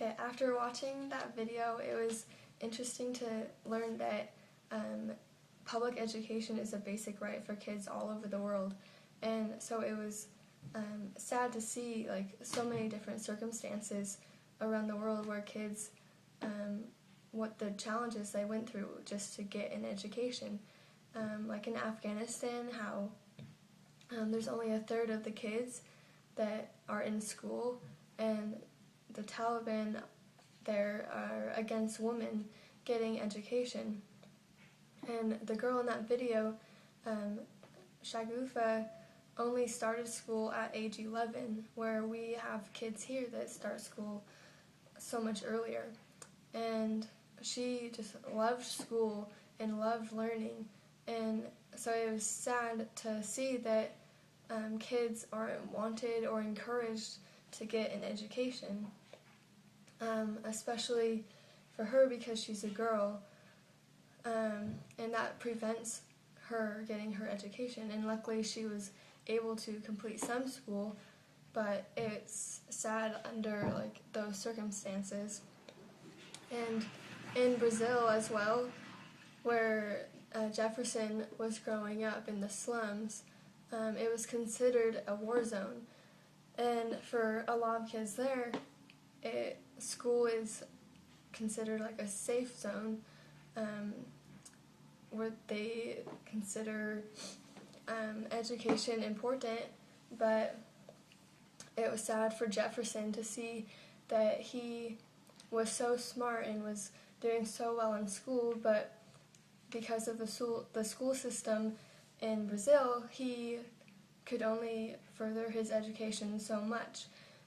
Okay, after watching that video, it was interesting to learn that public education is a basic right for kids all over the world. And so it was sad to see so many different circumstances around the world where kids, what the challenges they went through just to get an education. Like in Afghanistan, how there's only a third of the kids that are in school, and the Taliban there are against women getting education. And the girl in that video, Shagufa, only started school at age 11, where we have kids here that start school so much earlier. And she just loved school and loved learning, and so it was sad to see that kids aren't wanted or encouraged to get an education, especially for her because she's a girl, and that prevents her getting her education. And luckily she was able to complete some school, but it's sad under those circumstances. And in Brazil as well, where Jefferson was growing up in the slums, it was considered a war zone. And for a lot of kids there, school is considered like a safe zone, where they consider education important. But it was sad for Jefferson to see that he was so smart and was doing so well in school, but because of the school system in Brazil, he could only further his education so much.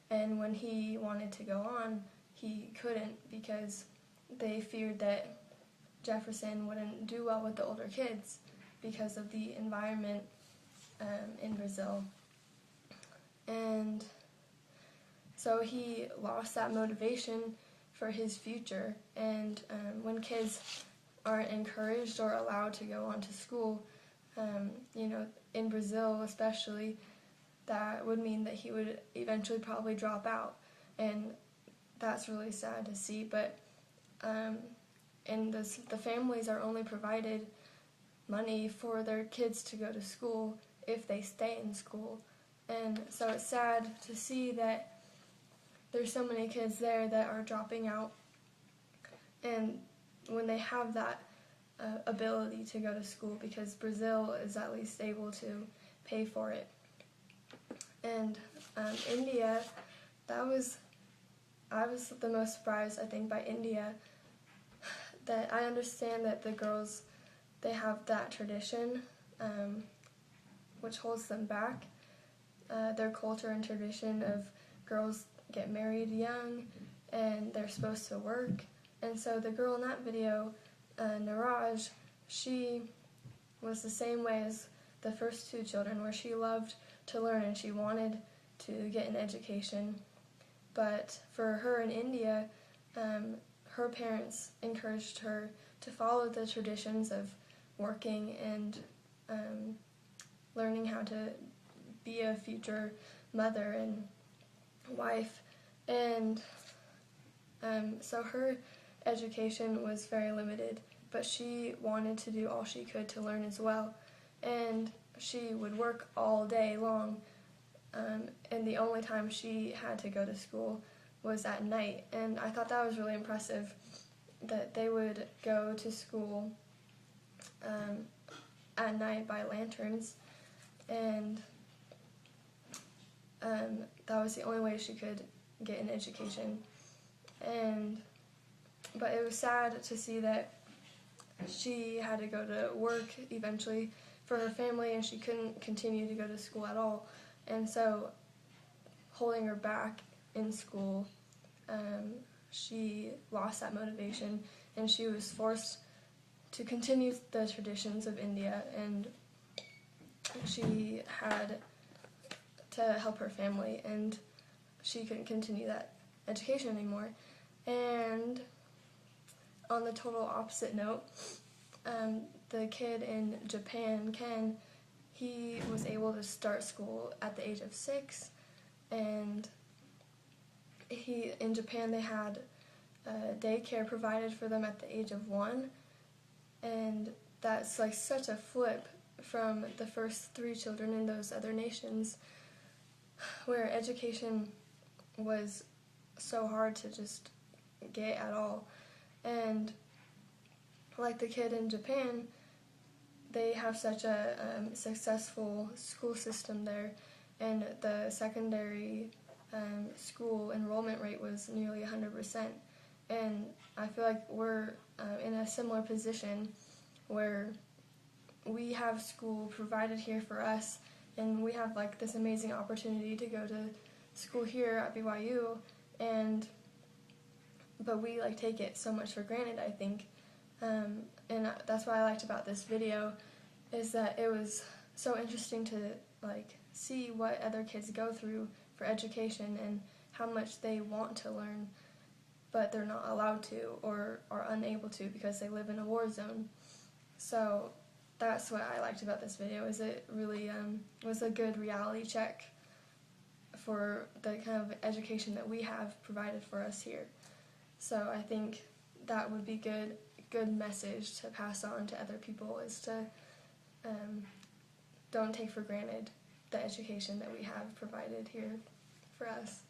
And when he wanted to go on, he couldn't, because they feared that Jefferson wouldn't do well with the older kids because of the environment in Brazil. And so he lost that motivation for his future. And when kids aren't encouraged or allowed to go on to school, in Brazil especially, that would mean that he would eventually probably drop out. And that's really sad to see. But the families are only provided money for their kids to go to school if they stay in school. And so it's sad to see that there's so many kids there that are dropping out, and when they have that ability to go to school, because Brazil is at least able to pay for it. And India, I was the most surprised, I think, by India. That I understand that the girls, they have that tradition, which holds them back. Their culture and tradition of girls get married young and they're supposed to work. And so the girl in that video, Niraj, she was the same way as the first two children, where she loved to learn and she wanted to get an education. But for her in India, her parents encouraged her to follow the traditions of working and learning how to be a future mother and wife. And so her education was very limited, but she wanted to do all she could to learn as well. And she would work all day long, and the only time she had to go to school was at night. And I thought that was really impressive, that they would go to school at night by lanterns, and that was the only way she could get an education. But it was sad to see that she had to go to work eventually for her family, and she couldn't continue to go to school at all. And so, holding her back in school, she lost that motivation, and she was forced to continue the traditions of India, and she had to help her family, and she couldn't continue that education anymore. And on the total opposite note, the kid in Japan, Ken, he was able to start school at the age of 6, and in Japan they had daycare provided for them at the age of 1, and that's like such a flip from the first 3 children in those other nations where education was so hard to just get at all. And like the kid in Japan, they have such a successful school system there, and the secondary school enrollment rate was nearly 100%. And I feel like we're in a similar position where we have school provided here for us, and we have like this amazing opportunity to go to school here at BYU, but we like take it so much for granted, I think. And that's what I liked about this video, is that it was so interesting to like see what other kids go through for education and how much they want to learn, but they're not allowed to or are unable to because they live in a war zone. So that's what I liked about this video, is it really was a good reality check for the kind of education that we have provided for us here. So I think that would be good message to pass on to other people, is to don't take for granted the education that we have provided here for us.